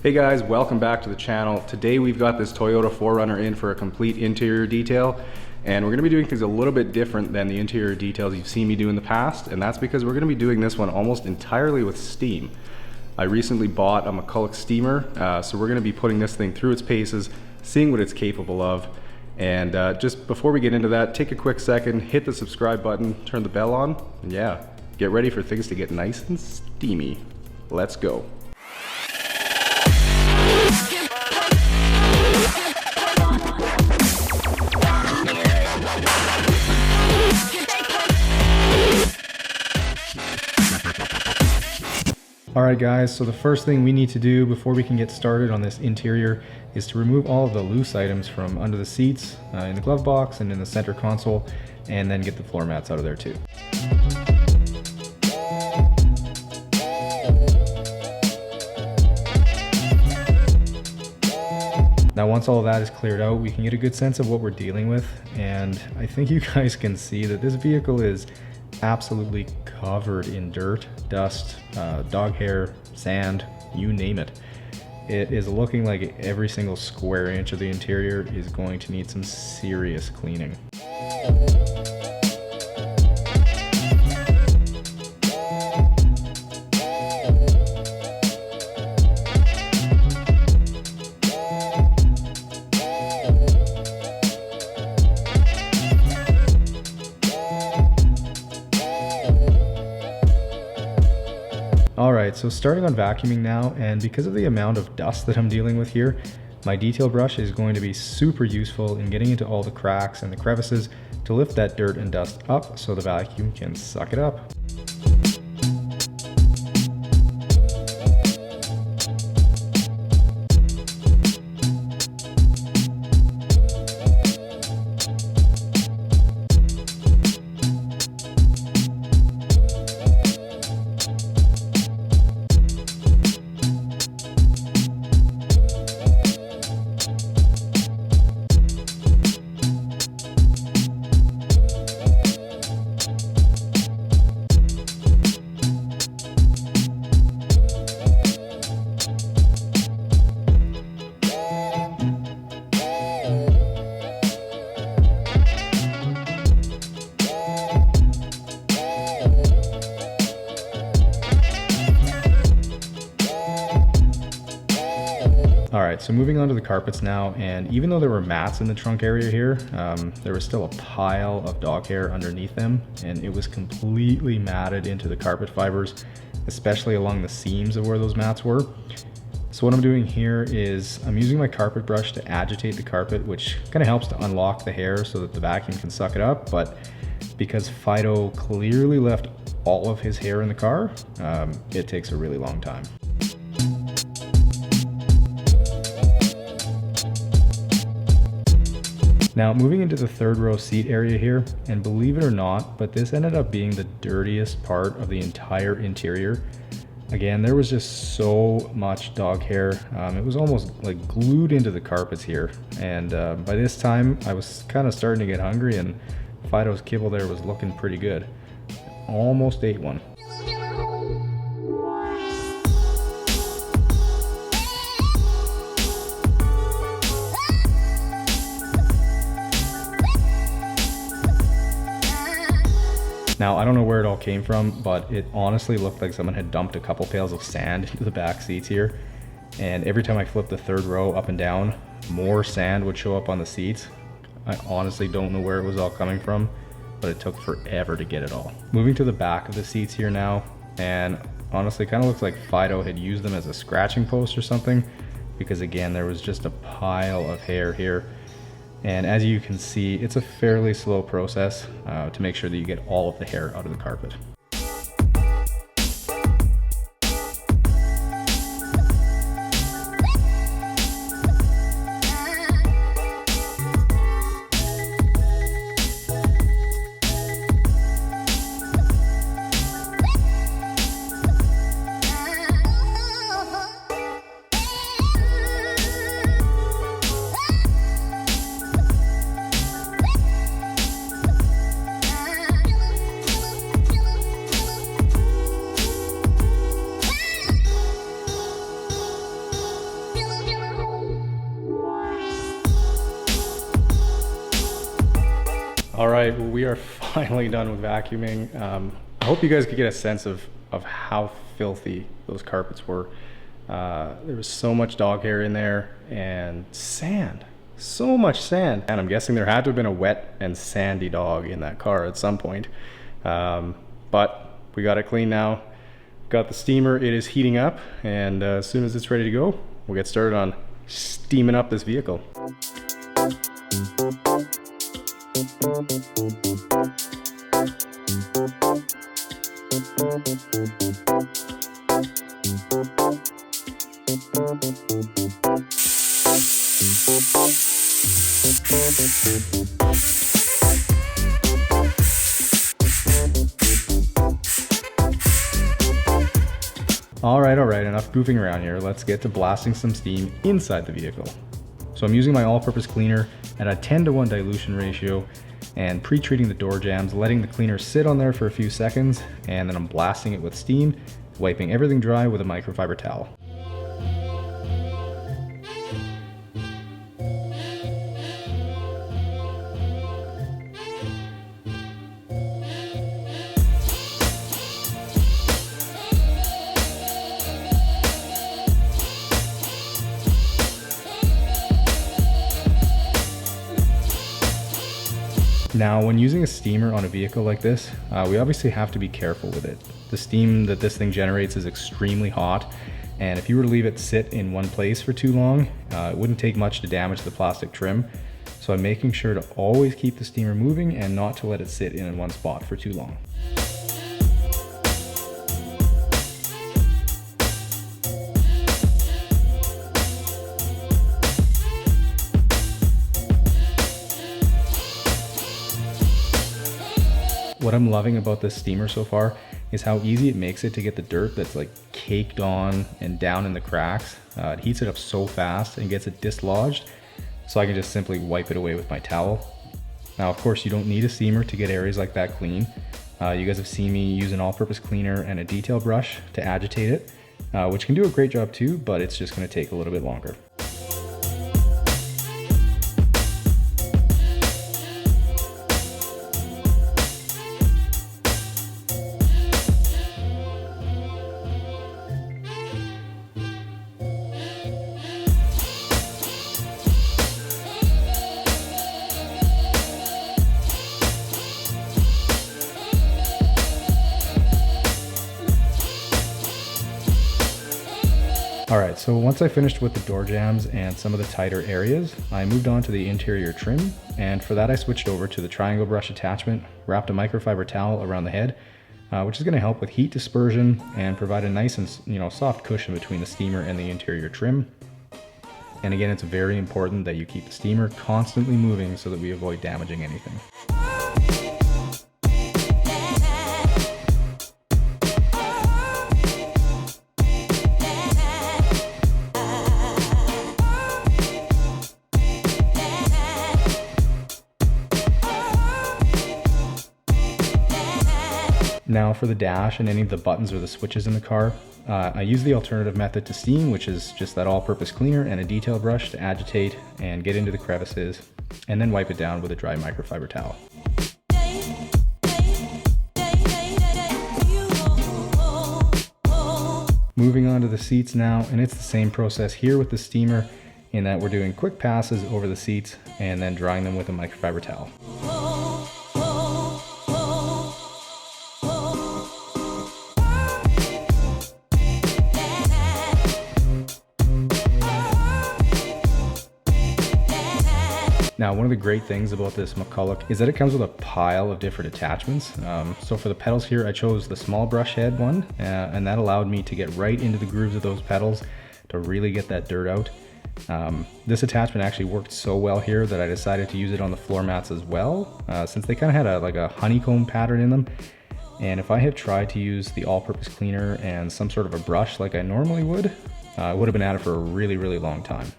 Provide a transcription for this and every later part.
Hey guys, welcome back to the channel. Today we've got this Toyota 4Runner in for a complete interior detail, and we're going to be doing things a little bit different than the interior details you've seen me do in the past, and that's because we're going to be doing this one almost entirely with steam. I recently bought a McCulloch steamer, so we're going to be putting this thing through its paces, seeing what it's capable of. And just before we get into that, take a quick second, hit the subscribe button, turn the bell on, and yeah, get ready for things to get nice and steamy. Let's go. Alright guys, so the first thing we need to do before we can get started on this interior is to remove all of the loose items from under the seats, in the glove box and in the center console, and then get the floor mats out of there too. Now once all of that is cleared out, we can get a good sense of what we're dealing with, and I think you guys can see that this vehicle is absolutely covered in dirt, dust, dog hair, sand, you name it. It is looking like every single square inch of the interior is going to need some serious cleaning. Alright, so starting on vacuuming now, and because of the amount of dust that I'm dealing with here, my detail brush is going to be super useful in getting into all the cracks and the crevices to lift that dirt and dust up so the vacuum can suck it up. Alright, so moving on to the carpets now, and even though there were mats in the trunk area here, there was still a pile of dog hair underneath them, and it was completely matted into the carpet fibers, especially along the seams of where those mats were. So what I'm doing here is I'm using my carpet brush to agitate the carpet, which kind of helps to unlock the hair so that the vacuum can suck it up, but because Fido clearly left all of his hair in the car, it takes a really long time. Now moving into the third row seat area here, and believe it or not, but this ended up being the dirtiest part of the entire interior. Again, there was just so much dog hair. It was almost like glued into the carpets here. And by this time I was kind of starting to get hungry, and Fido's kibble there was looking pretty good. Almost ate one. Now, I don't know where it all came from, but it honestly looked like someone had dumped a couple pails of sand into the back seats here. And every time I flipped the third row up and down, more sand would show up on the seats. I honestly don't know where it was all coming from, but it took forever to get it all. Moving to the back of the seats here now, and honestly kind of looks like Fido had used them as a scratching post or something, because again, there was just a pile of hair here. And as you can see, it's a fairly slow process to make sure that you get all of the hair out of the carpet. All right, well, we are finally done with vacuuming. I hope you guys could get a sense of how filthy those carpets were. There was so much dog hair in there and sand, so much sand. And I'm guessing there had to have been a wet and sandy dog in that car at some point. But we got it clean now. Got the steamer, it is heating up, and as soon as it's ready to go, we'll get started on steaming up this vehicle. All right, enough goofing around here. Let's get to blasting some steam inside the vehicle. So I'm using my all-purpose cleaner at a 10:1 dilution ratio and pre-treating the door jambs, letting the cleaner sit on there for a few seconds, and then I'm blasting it with steam, wiping everything dry with a microfiber towel. Now, when using a steamer on a vehicle like this, we obviously have to be careful with it. The steam that this thing generates is extremely hot, and if you were to leave it sit in one place for too long, it wouldn't take much to damage the plastic trim. So I'm making sure to always keep the steamer moving and not to let it sit in one spot for too long. What I'm loving about this steamer so far is how easy it makes it to get the dirt that's like caked on and down in the cracks. It heats it up so fast and gets it dislodged, so I can just simply wipe it away with my towel. Now, of course, you don't need a steamer to get areas like that clean. You guys have seen me use an all-purpose cleaner and a detail brush to agitate it, which can do a great job too, but it's just going to take a little bit longer. Alright, so once I finished with the door jambs and some of the tighter areas, I moved on to the interior trim, and for that I switched over to the triangle brush attachment, wrapped a microfiber towel around the head, which is going to help with heat dispersion and provide a nice and soft cushion between the steamer and the interior trim. And again, it's very important that you keep the steamer constantly moving so that we avoid damaging anything. Now for the dash and any of the buttons or the switches in the car, I use the alternative method to steam, which is just that all-purpose cleaner and a detail brush to agitate and get into the crevices, and then wipe it down with a dry microfiber towel. Moving on to the seats now, and it's the same process here with the steamer in that we're doing quick passes over the seats and then drying them with a microfiber towel. Now, one of the great things about this McCulloch is that it comes with a pile of different attachments. So for the pedals here, I chose the small brush head one, and that allowed me to get right into the grooves of those pedals to really get that dirt out. This attachment actually worked so well here that I decided to use it on the floor mats as well, since they kind of had a honeycomb pattern in them. And if I had tried to use the all-purpose cleaner and some sort of a brush like I normally would, I would have been at it for a really, really long time.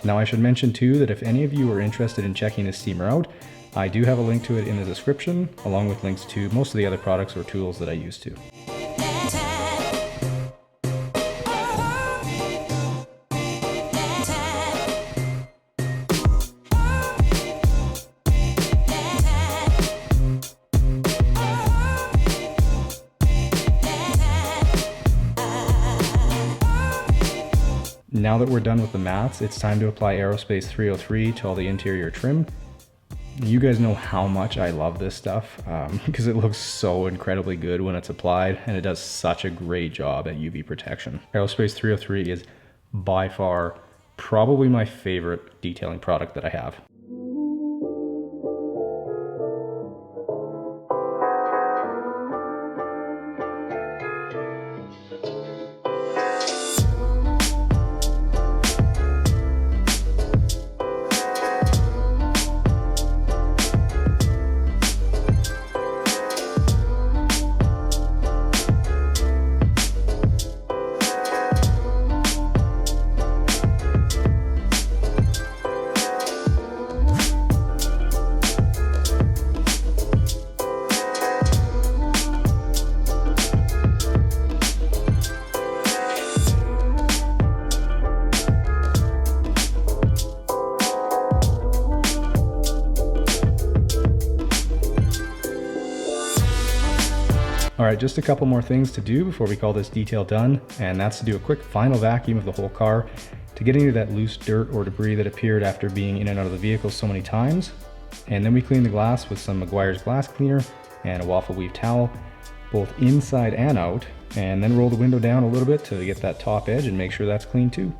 Now I should mention too that if any of you are interested in checking this steamer out, I do have a link to it in the description, along with links to most of the other products or tools that I use too. Now that we're done with the mats, it's time to apply Aerospace 303 to all the interior trim. You guys know how much I love this stuff because it looks so incredibly good when it's applied, and it does such a great job at UV protection. Aerospace 303 is by far probably my favorite detailing product that I have. All right, just a couple more things to do before we call this detail done, and that's to do a quick final vacuum of the whole car to get any of that loose dirt or debris that appeared after being in and out of the vehicle so many times. And then we clean the glass with some Meguiar's glass cleaner and a waffle weave towel, both inside and out, and then roll the window down a little bit to get that top edge and make sure that's clean too.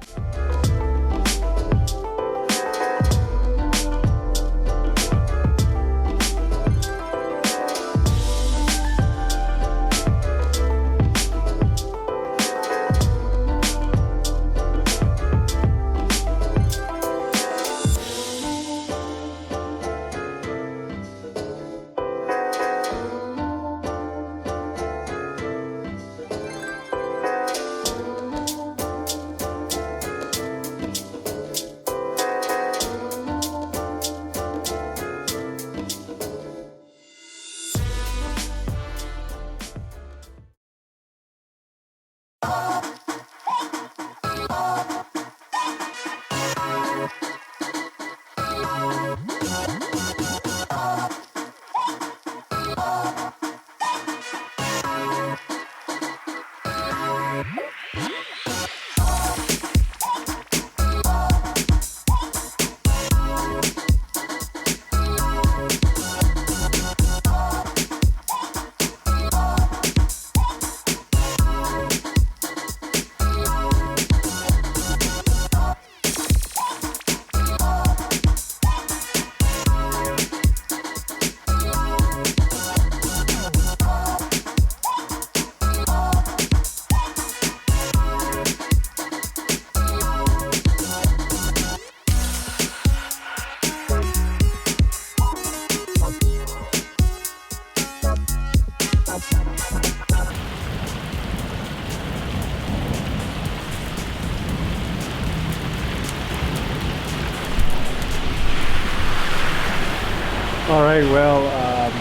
All right, well,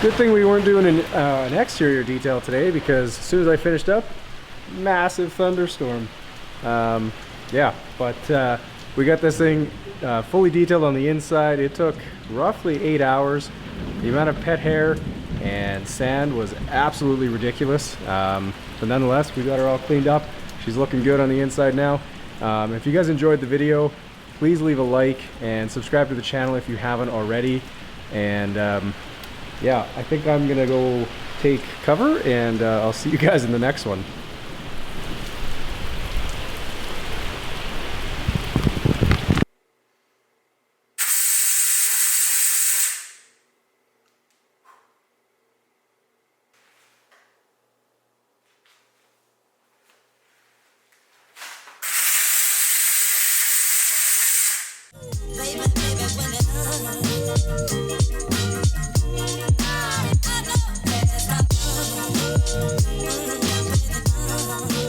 good thing we weren't doing an exterior detail today, because as soon as I finished up, massive thunderstorm. Yeah, but we got this thing fully detailed on the inside. It took roughly 8 hours. The amount of pet hair and sand was absolutely ridiculous. But nonetheless, we got her all cleaned up. She's looking good on the inside now. If you guys enjoyed the video, please leave a like and subscribe to the channel if you haven't already. And yeah, I think I'm gonna go take cover, and I'll see you guys in the next one. Baby, baby, when